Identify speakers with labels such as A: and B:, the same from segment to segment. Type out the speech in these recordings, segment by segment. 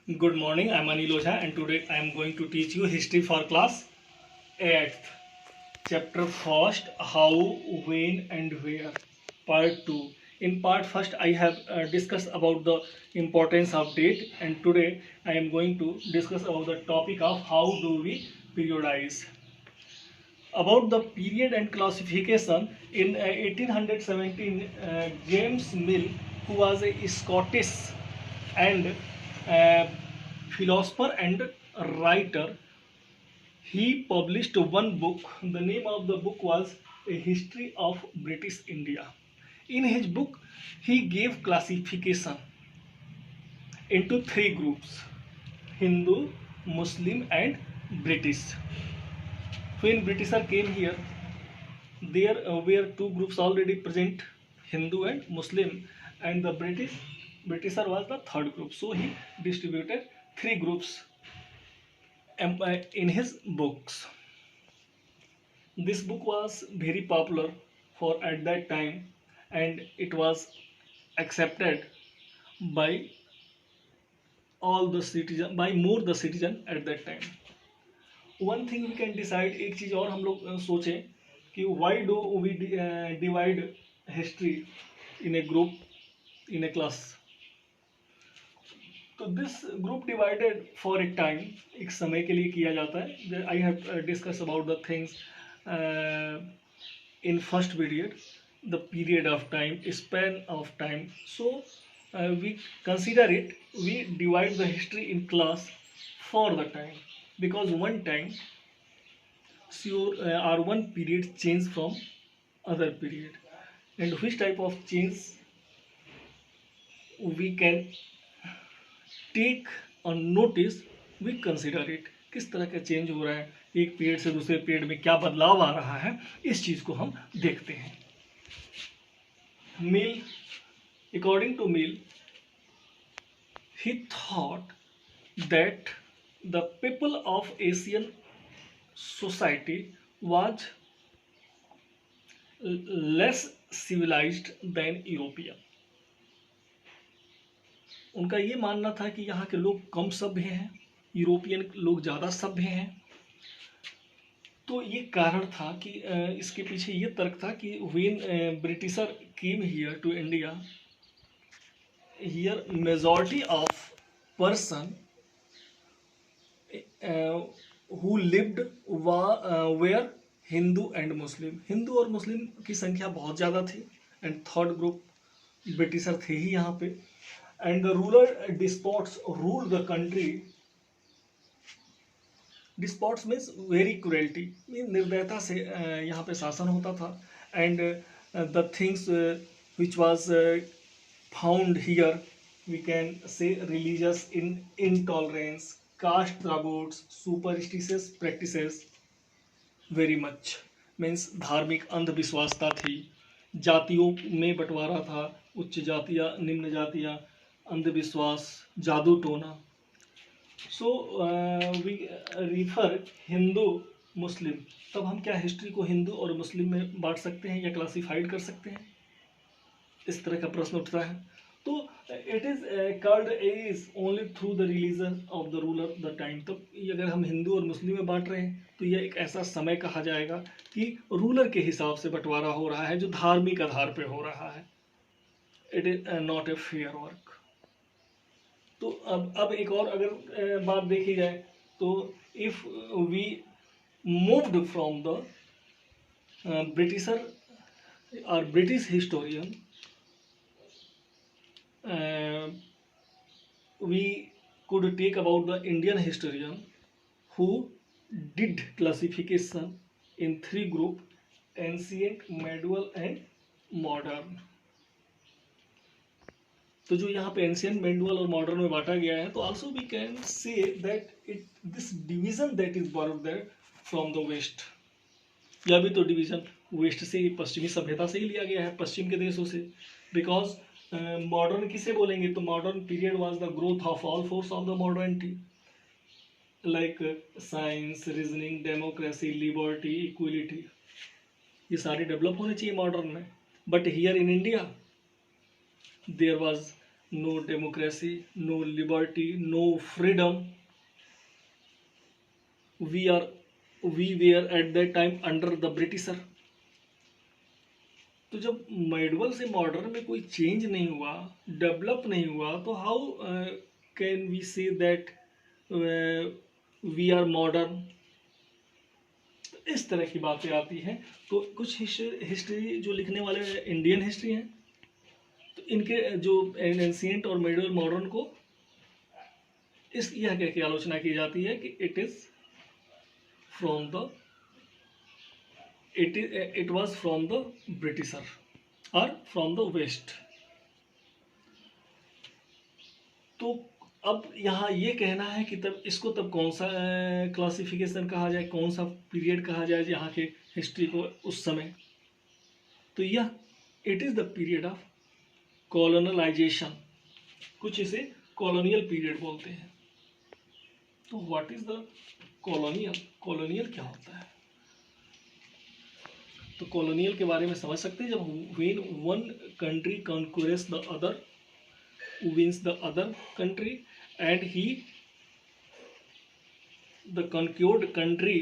A: Good morning, I am Anil Ojha and today I am going to teach you history for class 8th. Chapter 1st, How, When and Where. Part 2. In part 1st I have discussed about the importance of date, and today I am going to discuss about the topic of how do we periodize. About the period and classification, in 1817, James Mill, who was a Scottish and uh, philosopher and writer, he published one book. The name of the book was A History of British India. In his book, he gave classification into three groups: Hindu, Muslim, and British. When Britisher came here, there were two groups already present, Hindu and Muslim, and the Britisher was the third group. So he distributed three groups in his books. This book was very popular for at that time, and it was accepted by all the citizen, by more the citizen at that time. One thing we can decide, एक चीज और हम लोग सोचें कि why do we divide history in a group, in a class. तो this group divided for a time, एक समय के लिए किया जाता है. I have discuss about the things in first period, the period of time, span of time. So we consider it, we divide the history in class for the time, because one time or one period change from other period, and which type of change we can take on notice, we consider it. किस तरह का change हो रहा है, एक period से दूसरे period में क्या बदलाव आ रहा है, इस चीज को हम देखते हैं. Mill, according to Mill, he thought that the people of Asian society was less civilized than European. उनका ये मानना था कि यहाँ के लोग कम सभ्य हैं, यूरोपियन लोग ज़्यादा सभ्य हैं. तो ये कारण था कि इसके पीछे ये तर्क था कि when Britisher came here to India, here majority of person who lived were Hindu and Muslim. Hindu और मुस्लिम की संख्या बहुत ज़्यादा थी, एंड थर्ड ग्रुप ब्रिटिशर थे ही यहाँ पे. And the ruler despots rule the country. Despots means very cruelty, mean निर्दयता से यहाँ पे शासन होता था. And the things which was found here, we can say religious in intolerance, caste taboots, superstitious practices very much. Means धार्मिक अंधविश्वासता थी, जातियों में बंटवारा था, उच्च जातियाँ, निम्न जातियाँ, अंधविश्वास, जादू टोना. सो वी रिफर हिंदू मुस्लिम. तब हम क्या हिस्ट्री को हिंदू और मुस्लिम में बांट सकते हैं या क्लासीफाइड कर सकते हैं, इस तरह का प्रश्न उठता है. तो it is called is only through the religion of the ruler the time. तो अगर हम हिंदू और मुस्लिम में बांट रहे हैं तो यह एक ऐसा समय कहा जाएगा कि रूलर के हिसाब से बंटवारा हो रहा है, जो धार्मिक आधार पर हो रहा है. It is not a fair work. तो अब एक और अगर बात देखी जाए, तो if we moved from the britisher और British historian, we could take about the Indian historian who did classification in three group: ancient, medieval and modern. तो जो यहाँ पे एंशियंट, मेडुअल और मॉडर्न में बांटा गया है, तो also we can say that it this division that is borrowed that from the West. या भी तो डिवीजन वेस्ट से, पश्चिमी सभ्यता से ही लिया गया है, पश्चिम के देशों से. बिकॉज मॉडर्न किसे बोलेंगे, तो modern period was the growth of all force of the modernity, like science, reasoning, democracy, liberty, equality. ये सारे डेवलप होने चाहिए मॉडर्न में. But here in India there was no democracy, no liberty, no freedom. We are we were at that time under the Britisher. तो जब medieval से modern में कोई चेंज नहीं हुआ, डेवलप नहीं हुआ, तो how can we say that we are modern? इस तरह की बातें आती हैं। तो कुछ हिस्ट्री जो लिखने वाले इंडियन हिस्ट्री हैं, तो इनके जो एंशिएंट और मिडिवल मॉडर्न को इस यह कह के आलोचना की जाती है कि it is from the it was from the Britisher or from the West. तो अब यहाँ ये कहना है कि तब इसको तब कौन सा क्लासिफिकेशन कहा जाए, कौन सा पीरियड कहा जाए यहाँ के हिस्ट्री को उस समय, तो यह it is the period of colonisation. कुछ इसे कॉलोनियल पीरियड बोलते हैं। तो what is the colonial? Colonial क्या होता है? तो कॉलोनियल के बारे में समझ सकते हैं, जब when one country conquest the other, wins the other country, and the conquered country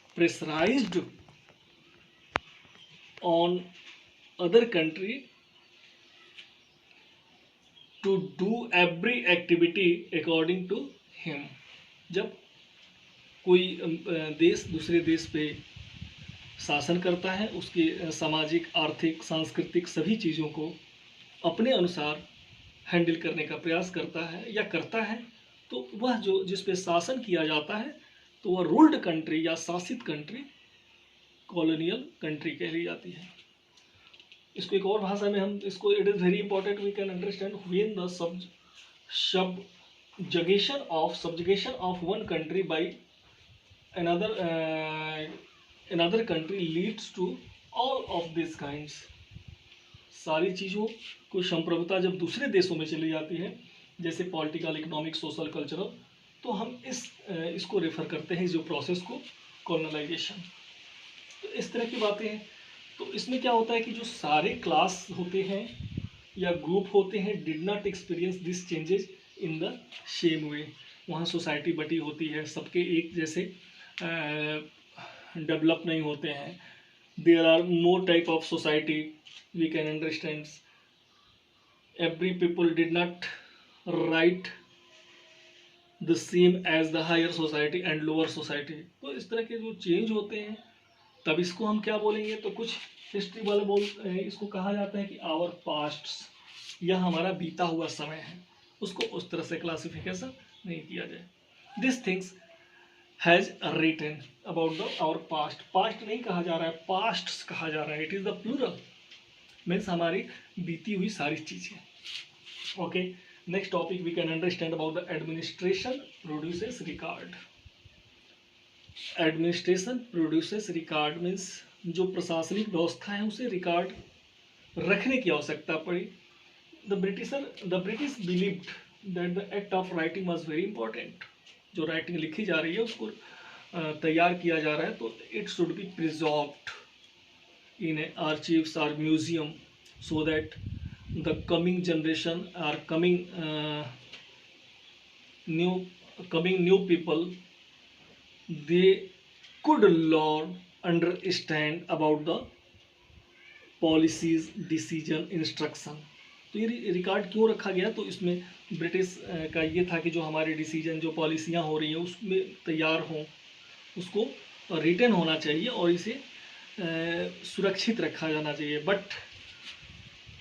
A: pressurized on other country to do every activity according to him. जब कोई देश दूसरे देश पे शासन करता है, उसके सामाजिक, आर्थिक, सांस्कृतिक सभी चीज़ों को अपने अनुसार हैंडल करने का प्रयास करता है या करता है, तो वह जो जिस पे शासन किया जाता है, तो वह रूल्ड कंट्री या शासित कंट्री कॉलोनियल कंट्री कहली जाती है। इसको एक और भाषा में हम इसको, it is very important we can understand when the subjugation of one country by another country leads to all of these kinds. सारी चीज़ों को संप्रभुता जब दूसरे देशों में चली जाती है, जैसे पॉलिटिकल, इकोनॉमिक, सोशल, कल्चरल, तो हम इसको रेफर करते हैं, इस जो प्रोसेस को, कॉलोनाइजेशन। तो इस तरह की बातें हैं। तो इसमें क्या होता है कि जो सारे क्लास होते हैं या ग्रुप होते हैं did not experience this changes in the same way. वहाँ सोसाइटी बटी होती है, सबके एक जैसे डेवलप नहीं होते हैं। There are more type of society, we can understand every people did not write the same as the higher society and lower society। तो इस तरह के जो चेंज होते हैं, तब इसको हम क्या बोलेंगे? तो कुछ हिस्ट्री वाले इसको कहा जाता है कि आवर पास्ट, यह हमारा बीता हुआ समय है, उसको उस तरह से क्लासिफिकेशन नहीं किया जाए। This things has written about the our past. Past नहीं कहा जा रहा है, पास्ट्स कहा जा रहा है, it is the plural, means हमारी बीती हुई सारी चीजें। Okay, next topic we can understand about the administration produces record. Administration produces record means जो प्रशासनिक व्यवस्था है उसे रिकॉर्ड रखने की आवश्यकता पड़ी। The British believed that the act of writing was very important. जो राइटिंग लिखी जा रही है उसको तैयार किया जा रहा है, तो it should be preserved in archives or museum, so that the coming generation or coming new people, they could learn, understand about the policies, decision, instruction। तो ये रिकॉर्ड क्यों रखा गया? तो इसमें ब्रिटिश का ये था कि जो हमारे डिसीजन, जो पॉलिसियाँ हो रही हैं उसमें तैयार हों, उसको रिटन होना चाहिए और इसे सुरक्षित रखा जाना चाहिए। बट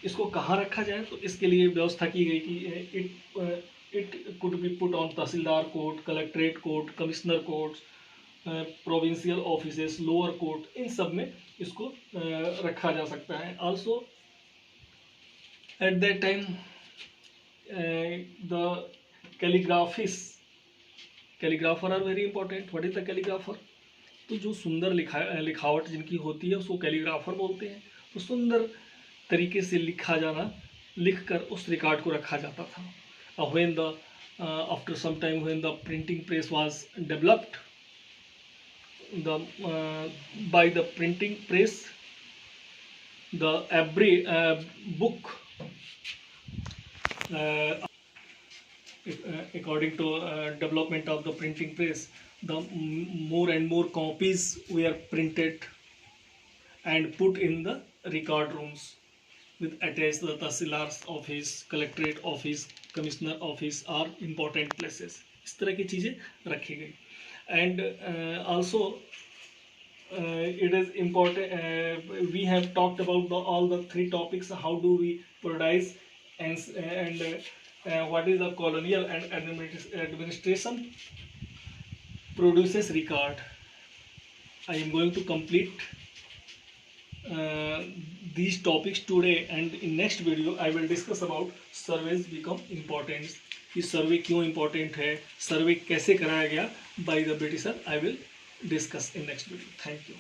A: इसको कहाँ रखा जाए? तो इसके लिए व्यवस्था की गई कि it could be put on tehsildar court, collectorate court, commissioner court, provincial offices, lower court, इन सब में इसको रखा जा सकता है। Also at that time the calligrapher are very important. What is the calligrapher? तो जो सुंदर लिखावट जिनकी होती है उसको कैलीग्राफर बोलते हैं। तो सुंदर तरीके से लिख कर उस रिकॉर्ड को रखा जाता था। When the after some time when the printing press was developed, by the printing press the every book uh, according to development of the printing press, the more and more copies were printed and put in the record rooms with attached the tahsilar's office, collectorate office, commissioner office or important places. इस तरह की चीज़ें रखी गई. And also it is important, we have talked about all the three topics. How do we produce and what is the colonial and administration produces record. I am going to complete these topics today, and in next video I will discuss about surveys become important. कि सर्वे क्यों important है, सर्वे कैसे कराया गया by the britisher. I will discuss in next video. Thank you.